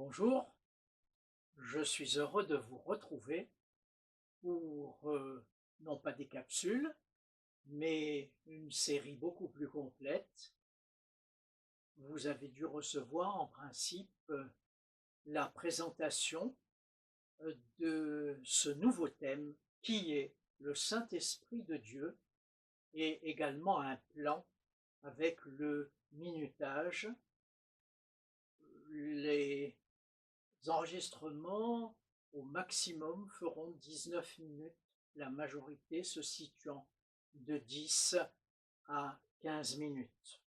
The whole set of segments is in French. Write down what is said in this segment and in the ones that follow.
Bonjour, je suis heureux de vous retrouver pour non pas des capsules, mais une série beaucoup plus complète. Vous avez dû recevoir en principe la présentation de ce nouveau thème qui est le Saint-Esprit de Dieu et également un plan avec le minutage. Les enregistrements au maximum feront 19 minutes, la majorité se situant de 10 à 15 minutes.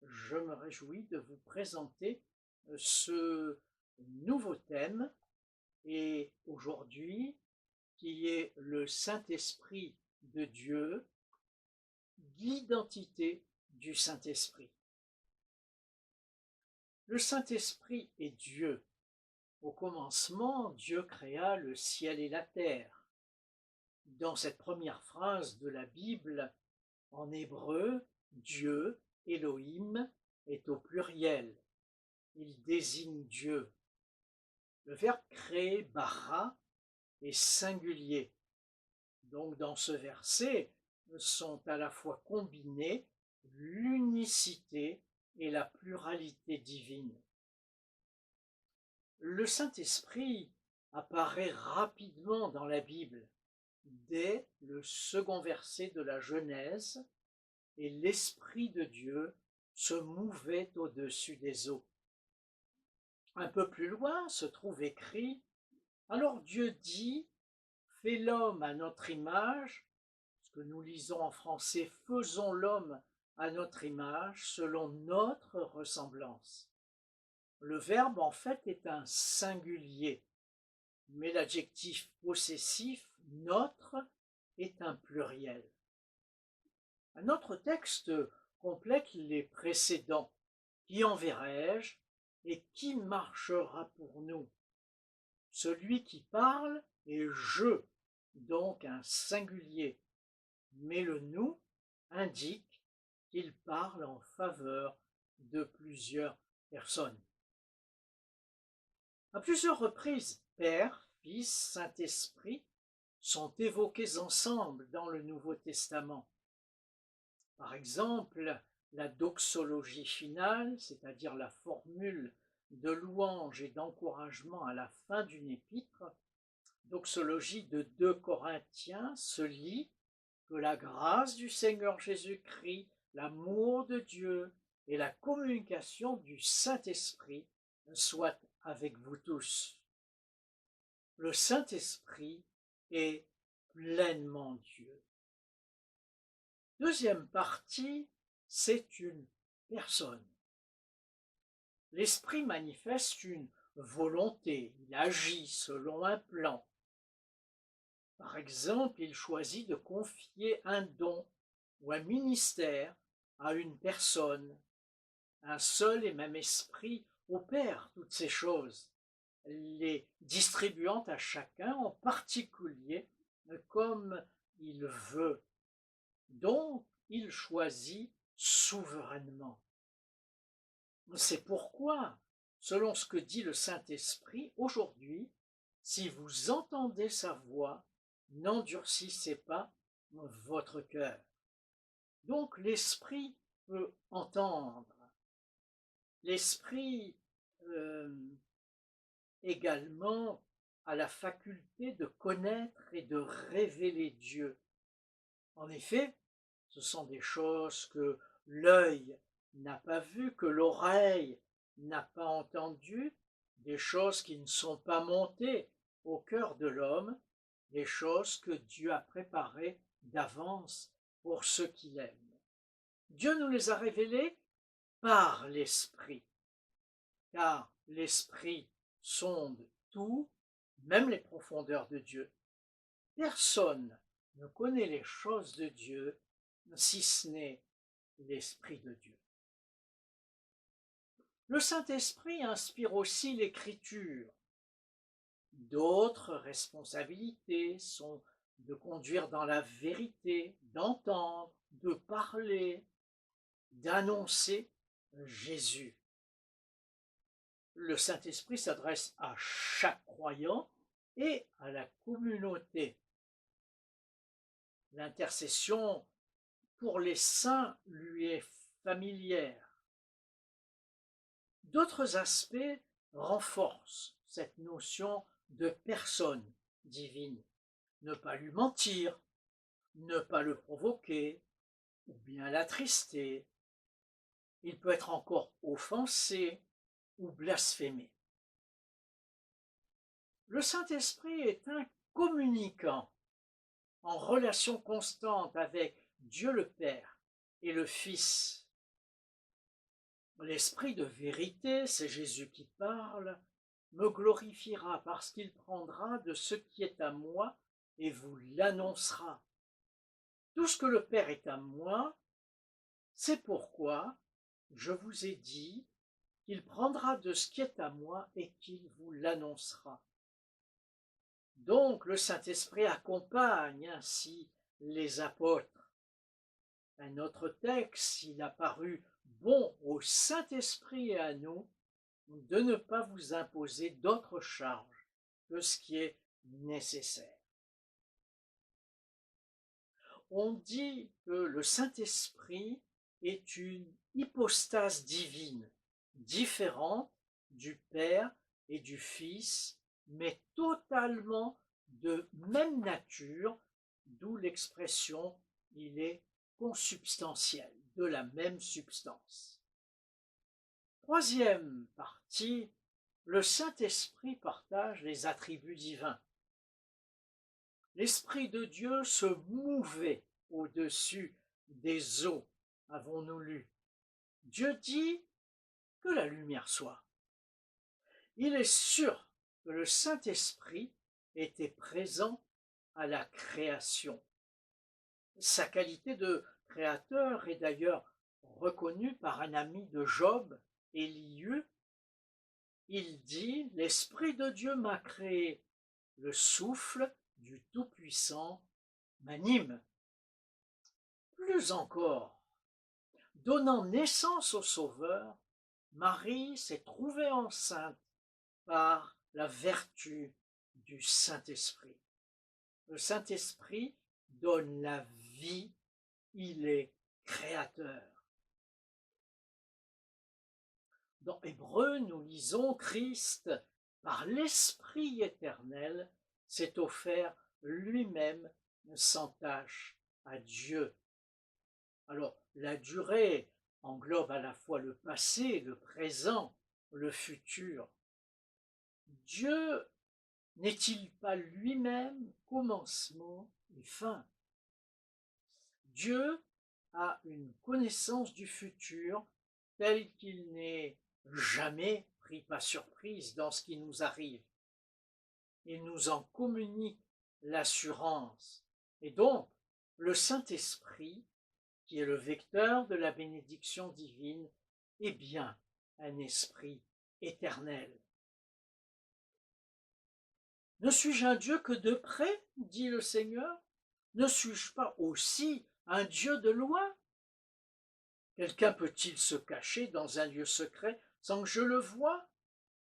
Je me réjouis de vous présenter ce nouveau thème et aujourd'hui qui est le Saint-Esprit de Dieu, l'identité du Saint-Esprit. Le Saint-Esprit est Dieu. Au commencement, Dieu créa le ciel et la terre. Dans cette première phrase de la Bible, en hébreu, Dieu, Elohim, est au pluriel. Il désigne Dieu. Le verbe créer, bara, est singulier. Donc dans ce verset sont à la fois combinés l'unicité et la pluralité divine. Le Saint-Esprit apparaît rapidement dans la Bible, dès le second verset de la Genèse, et l'Esprit de Dieu se mouvait au-dessus des eaux. Un peu plus loin se trouve écrit « Alors Dieu dit, fais l'homme à notre image », ce que nous lisons en français « faisons l'homme à notre image, selon notre ressemblance ». Le verbe en fait est un singulier, mais l'adjectif possessif notre est un pluriel. Un autre texte complète les précédents. Qui enverrai-je et qui marchera pour nous? Celui qui parle est je, donc un singulier, mais le nous indique qu'il parle en faveur de plusieurs personnes. À plusieurs reprises, Père, Fils, Saint-Esprit sont évoqués ensemble dans le Nouveau Testament. Par exemple, la doxologie finale, c'est-à-dire la formule de louange et d'encouragement à la fin d'une épître, doxologie de 2 Corinthiens, se lit que la grâce du Seigneur Jésus-Christ, l'amour de Dieu et la communication du Saint-Esprit soient avec vous tous. Le Saint-Esprit est pleinement Dieu. Deuxième partie, c'est une personne. L'Esprit manifeste une volonté, il agit selon un plan. Par exemple, il choisit de confier un don ou un ministère à une personne. Un seul et même esprit opère toutes ces choses, les distribuant à chacun en particulier comme il veut. Donc, il choisit souverainement. C'est pourquoi, selon ce que dit le Saint-Esprit, aujourd'hui, si vous entendez sa voix, n'endurcissez pas votre cœur. Donc, l'Esprit peut entendre. L'Esprit également a la faculté de connaître et de révéler Dieu. En effet, ce sont des choses que l'œil n'a pas vues, que l'oreille n'a pas entendues, des choses qui ne sont pas montées au cœur de l'homme, des choses que Dieu a préparées d'avance pour ceux qui l'aiment. Dieu nous les a révélées par l'Esprit, car l'Esprit sonde tout, même les profondeurs de Dieu. Personne ne connaît les choses de Dieu si ce n'est l'Esprit de Dieu. Le Saint-Esprit inspire aussi l'Écriture. D'autres responsabilités sont de conduire dans la vérité, d'entendre, de parler, d'annoncer Jésus. le Saint-Esprit s'adresse à chaque croyant et à la communauté. L'intercession pour les saints lui est familière. D'autres aspects renforcent cette notion de personne divine. Ne pas lui mentir, ne pas le provoquer, ou bien l'attrister. Il peut être encore offensé ou blasphémé. Le Saint-Esprit est un communicant en relation constante avec Dieu le Père et le Fils. L'Esprit de vérité, c'est Jésus qui parle, me glorifiera parce qu'il prendra de ce qui est à moi et vous l'annoncera. Tout ce que le Père est à moi, c'est pourquoi je vous ai dit qu'il prendra de ce qui est à moi et qu'il vous l'annoncera. Donc le Saint-Esprit accompagne ainsi les apôtres. Un autre texte, il a paru bon au Saint-Esprit et à nous de ne pas vous imposer d'autres charges que ce qui est nécessaire. On dit que le Saint-Esprit est une hypostase divine, différente du Père et du Fils, mais totalement de même nature, d'où l'expression « il est consubstantiel », de la même substance. Troisième partie, le Saint-Esprit partage les attributs divins. L'Esprit de Dieu se mouvait au-dessus des eaux, avons-nous lu. Dieu dit que la lumière soit. Il est sûr que le Saint-Esprit était présent à la création. Sa qualité de créateur est d'ailleurs reconnue par un ami de Job, Éliu. Il dit « L'Esprit de Dieu m'a créé, le souffle du Tout-Puissant m'anime. » Plus encore, donnant naissance au Sauveur, Marie s'est trouvée enceinte par la vertu du Saint-Esprit. Le Saint-Esprit donne la vie, il est créateur. Dans Hébreux, nous lisons Christ, par l'Esprit éternel, s'est offert lui-même sans tâche à Dieu. Alors, la durée englobe à la fois le passé, le présent, le futur. Dieu n'est-il pas lui-même commencement et fin? Dieu a une connaissance du futur telle qu'il n'est jamais pris par surprise dans ce qui nous arrive. Il nous en communique l'assurance. Et donc, le Saint-Esprit, qui est le vecteur de la bénédiction divine, est bien un esprit éternel. Ne suis-je un Dieu que de près, dit le Seigneur? Ne suis-je pas aussi un Dieu de loin? Quelqu'un peut-il se cacher dans un lieu secret sans que je le voie?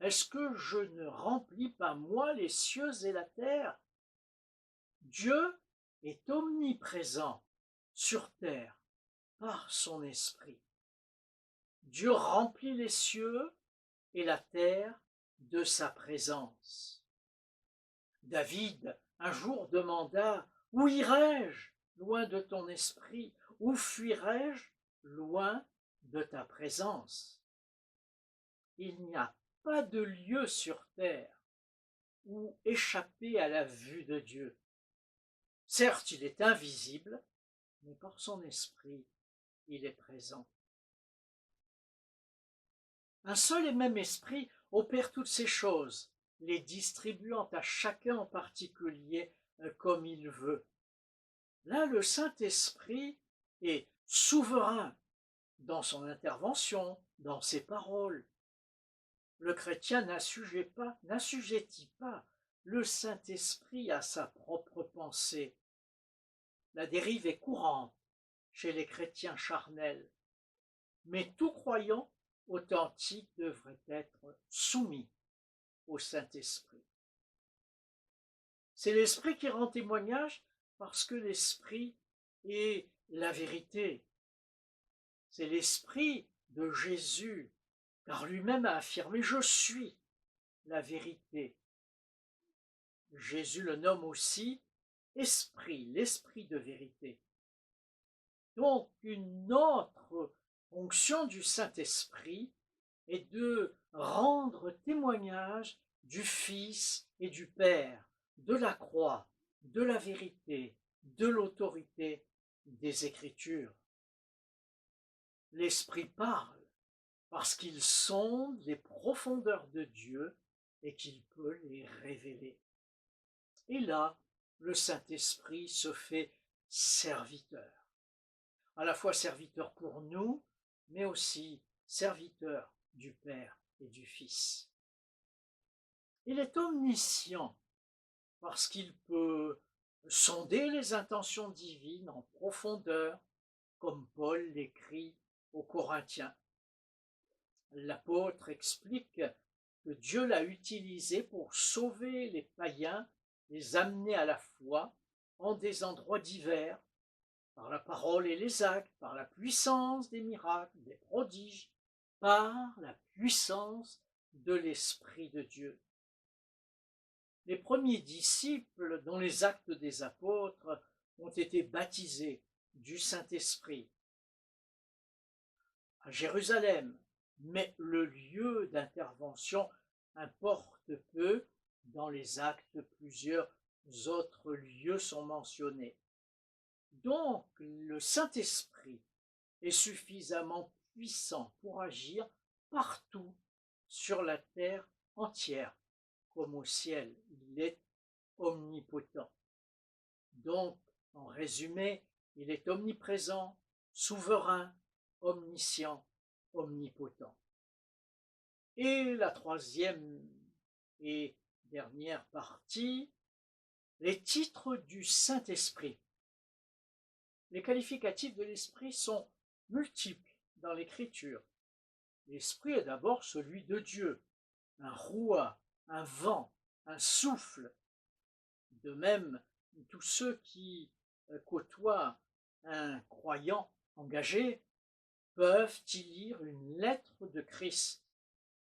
Est-ce que je ne remplis pas moi les cieux et la terre? Dieu est omniprésent sur terre par son esprit. Dieu remplit les cieux et la terre de sa présence. David un jour demanda « Où irai-je loin de ton esprit? Où fuirai-je loin de ta présence ?» Il n'y a pas de lieu sur terre où échapper à la vue de Dieu. Certes, il est invisible, mais par son esprit, il est présent. Un seul et même esprit opère toutes ces choses, les distribuant à chacun en particulier comme il veut. Là, le Saint-Esprit est souverain dans son intervention, dans ses paroles. Le chrétien n'assujettit pas le Saint-Esprit à sa propre pensée. La dérive est courante chez les chrétiens charnels. Mais tout croyant authentiques devraient être soumis au Saint-Esprit. C'est l'Esprit qui rend témoignage parce que l'Esprit est la vérité. C'est l'Esprit de Jésus, car lui-même a affirmé « Je suis la vérité ». Jésus le nomme aussi Esprit, l'Esprit de vérité. Donc une autre fonction du Saint-Esprit est de rendre témoignage du Fils et du Père, de la croix, de la vérité, de l'autorité des Écritures. L'Esprit parle parce qu'il sonde les profondeurs de Dieu et qu'il peut les révéler. Et là, le Saint-Esprit se fait serviteur, à la fois serviteur pour nous, mais aussi serviteur du Père et du Fils. Il est omniscient parce qu'il peut sonder les intentions divines en profondeur, comme Paul l'écrit aux Corinthiens. L'apôtre explique que Dieu l'a utilisé pour sauver les païens, les amener à la foi en des endroits divers, par la parole et les actes, par la puissance des miracles, des prodiges, par la puissance de l'Esprit de Dieu. Les premiers disciples, dont les actes des apôtres, ont été baptisés du Saint-Esprit à Jérusalem, mais le lieu d'intervention importe peu. Dans les actes, plusieurs autres lieux sont mentionnés. Donc, le Saint-Esprit est suffisamment puissant pour agir partout sur la terre entière, comme au ciel. Il est omnipotent. Donc, en résumé, il est omniprésent, souverain, omniscient, omnipotent. Et la troisième et dernière partie, les titres du Saint-Esprit. Les qualificatifs de l'Esprit sont multiples dans l'Écriture. L'Esprit est d'abord celui de Dieu, un roi, un vent, un souffle. De même, tous ceux qui côtoient un croyant engagé peuvent y lire une lettre de Christ,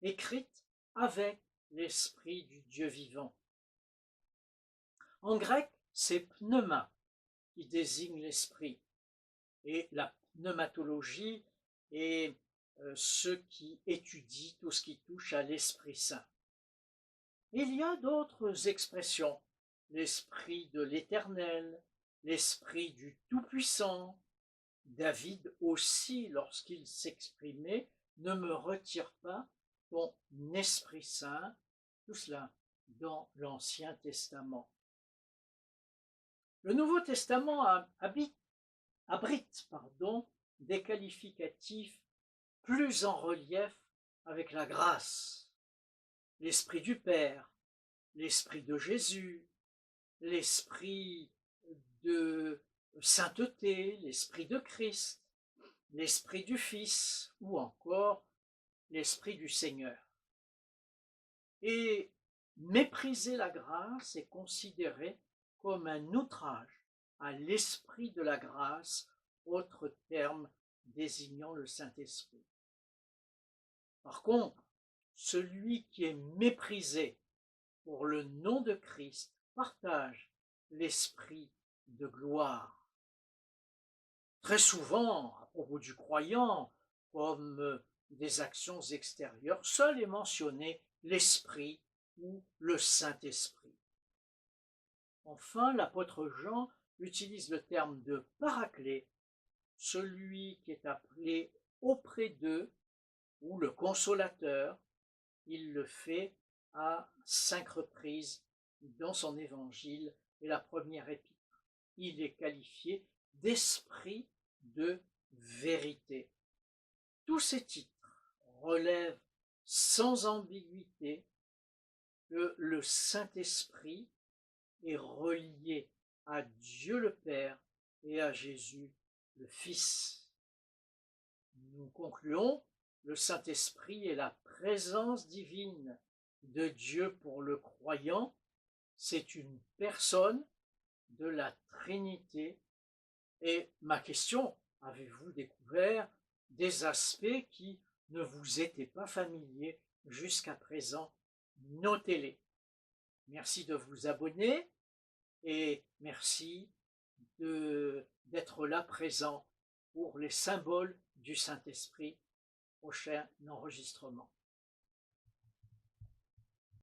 écrite avec l'Esprit du Dieu vivant. En grec, c'est pneuma qui désigne l'Esprit, et la pneumatologie est ceux qui étudient tout ce qui touche à l'Esprit Saint. Il y a d'autres expressions, l'Esprit de l'Éternel, l'Esprit du Tout-Puissant. David aussi, lorsqu'il s'exprimait, ne me retire pas ton Esprit Saint, tout cela dans l'Ancien Testament. Le Nouveau Testament abrite des qualificatifs plus en relief avec la grâce, l'Esprit du Père, l'Esprit de Jésus, l'Esprit de sainteté, l'Esprit de Christ, l'Esprit du Fils ou encore l'Esprit du Seigneur. Et mépriser la grâce est considéré comme un outrage à l'Esprit de la grâce, autre terme désignant le Saint-Esprit. Par contre, celui qui est méprisé pour le nom de Christ partage l'Esprit de gloire. Très souvent, à propos du croyant, comme des actions extérieures, seul est mentionné l'Esprit ou le Saint-Esprit. Enfin, l'apôtre Jean utilise le terme de paraclet, celui qui est appelé auprès d'eux, ou le consolateur. Il le fait à 5 reprises dans son évangile et la première épître. Il est qualifié d'esprit de vérité. Tous ces titres relèvent sans ambiguïté que le Saint-Esprit est relié à Dieu le Père et à Jésus le Fils. Nous concluons le Saint-Esprit est la présence divine de Dieu pour le croyant. C'est une personne de la Trinité. Et ma question, avez-vous découvert des aspects qui ne vous étaient pas familiers jusqu'à présent? Notez-les. Merci de vous abonner et merci d'être là présent pour les symboles du Saint-Esprit. Prochain enregistrement.